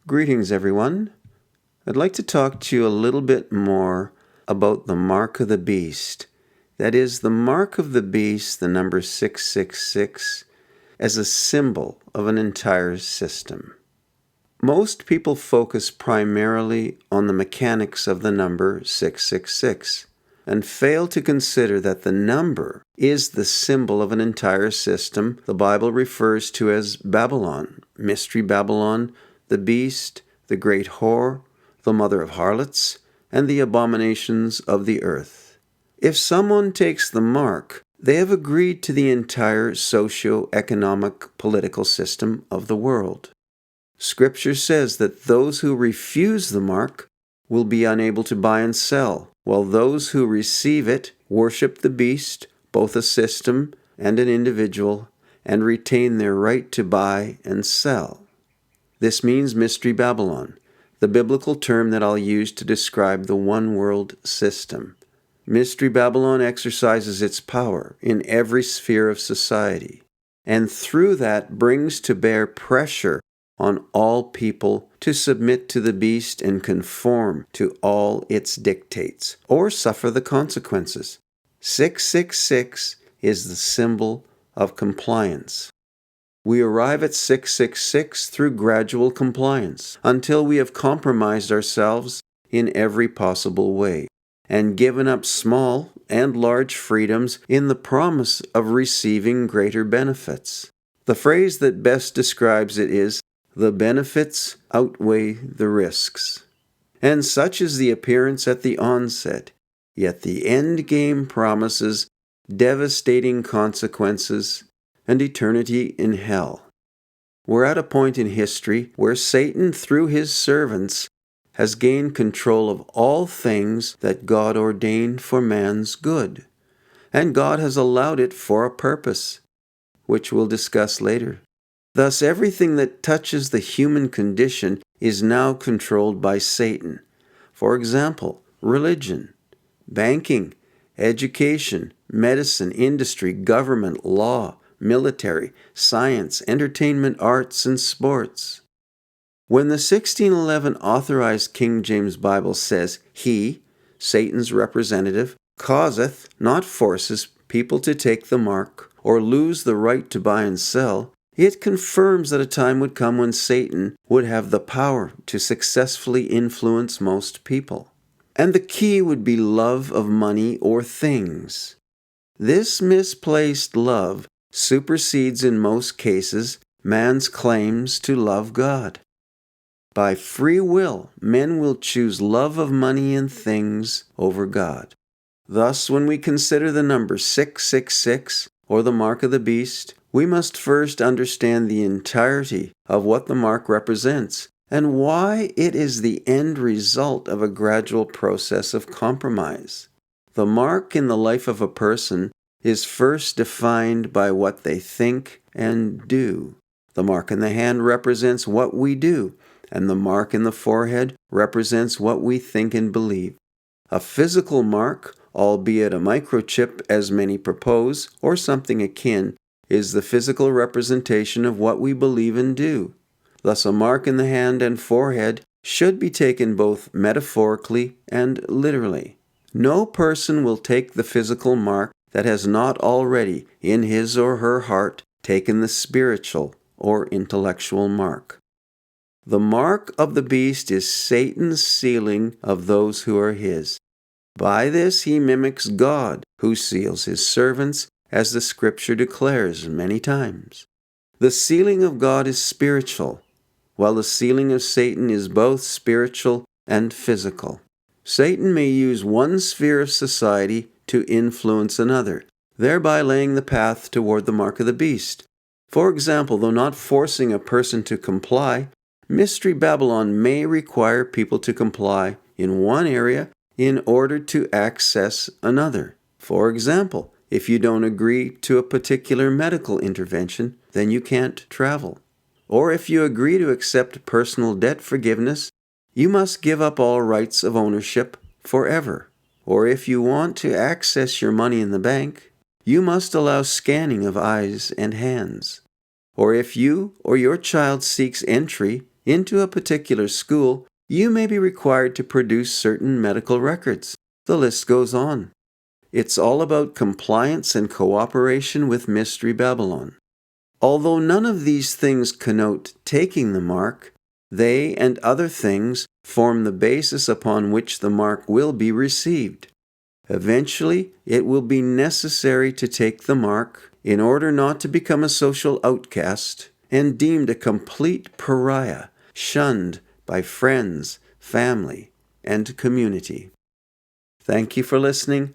Greetings, everyone. I'd like to talk to you a little bit more about the mark of the beast. That is, the mark of the beast, the number 666, as a symbol of an entire system. Most people focus primarily on the mechanics of the number 666 and fail to consider that the number is the symbol of an entire system the Bible refers to as Babylon, Mystery Babylon, the beast, the great whore, the mother of harlots, and the abominations of the earth. If someone takes the mark, they have agreed to the entire socio-economic political system of the world. Scripture says that those who refuse the mark will be unable to buy and sell, while those who receive it worship the beast, both a system and an individual, and retain their right to buy and sell. This means Mystery Babylon, the biblical term that I'll use to describe the one-world system. Mystery Babylon exercises its power in every sphere of society, and through that brings to bear pressure on all people to submit to the beast and conform to all its dictates, or suffer the consequences. 666 is the symbol of compliance. We arrive at 666 through gradual compliance until we have compromised ourselves in every possible way and given up small and large freedoms in the promise of receiving greater benefits. The phrase that best describes it is, "The benefits outweigh the risks." And such is the appearance at the onset, yet the end game promises devastating consequences and eternity in hell. We're at a point in history where Satan, through his servants, has gained control of all things that God ordained for man's good, and God has allowed it for a purpose, which we'll discuss later. Thus, everything that touches the human condition is now controlled by Satan. For example, religion, banking, education, medicine, industry, government, law, military, science, entertainment, arts, and sports. When the 1611 Authorized King James Bible says, "He," Satan's representative, "causeth," not forces, people to take the mark or lose the right to buy and sell, it confirms that a time would come when Satan would have the power to successfully influence most people. And the key would be love of money or things. This misplaced love supersedes in most cases man's claims to love God. By free will, men will choose love of money and things over God. Thus, when we consider the number 666, or the mark of the beast, we must first understand the entirety of what the mark represents and why it is the end result of a gradual process of compromise. The mark in the life of a person is first defined by what they think and do. The mark in the hand represents what we do, and the mark in the forehead represents what we think and believe. A physical mark, albeit a microchip as many propose, or something akin, is the physical representation of what we believe and do. Thus, a mark in the hand and forehead should be taken both metaphorically and literally. No person will take the physical mark that has not already, in his or her heart, taken the spiritual or intellectual mark. The mark of the beast is Satan's sealing of those who are his. By this he mimics God, who seals his servants, as the Scripture declares many times. The sealing of God is spiritual, while the sealing of Satan is both spiritual and physical. Satan may use one sphere of society to influence another, thereby laying the path toward the mark of the beast. For example, though not forcing a person to comply, Mystery Babylon may require people to comply in one area in order to access another. For example, if you don't agree to a particular medical intervention, then you can't travel. Or if you agree to accept personal debt forgiveness, you must give up all rights of ownership forever. Or if you want to access your money in the bank, you must allow scanning of eyes and hands. Or if you or your child seeks entry into a particular school, you may be required to produce certain medical records. The list goes on. It's all about compliance and cooperation with Mystery Babylon. Although none of these things connote taking the mark, they and other things form the basis upon which the mark will be received. Eventually, it will be necessary to take the mark in order not to become a social outcast and deemed a complete pariah, shunned by friends, family, and community. Thank you for listening.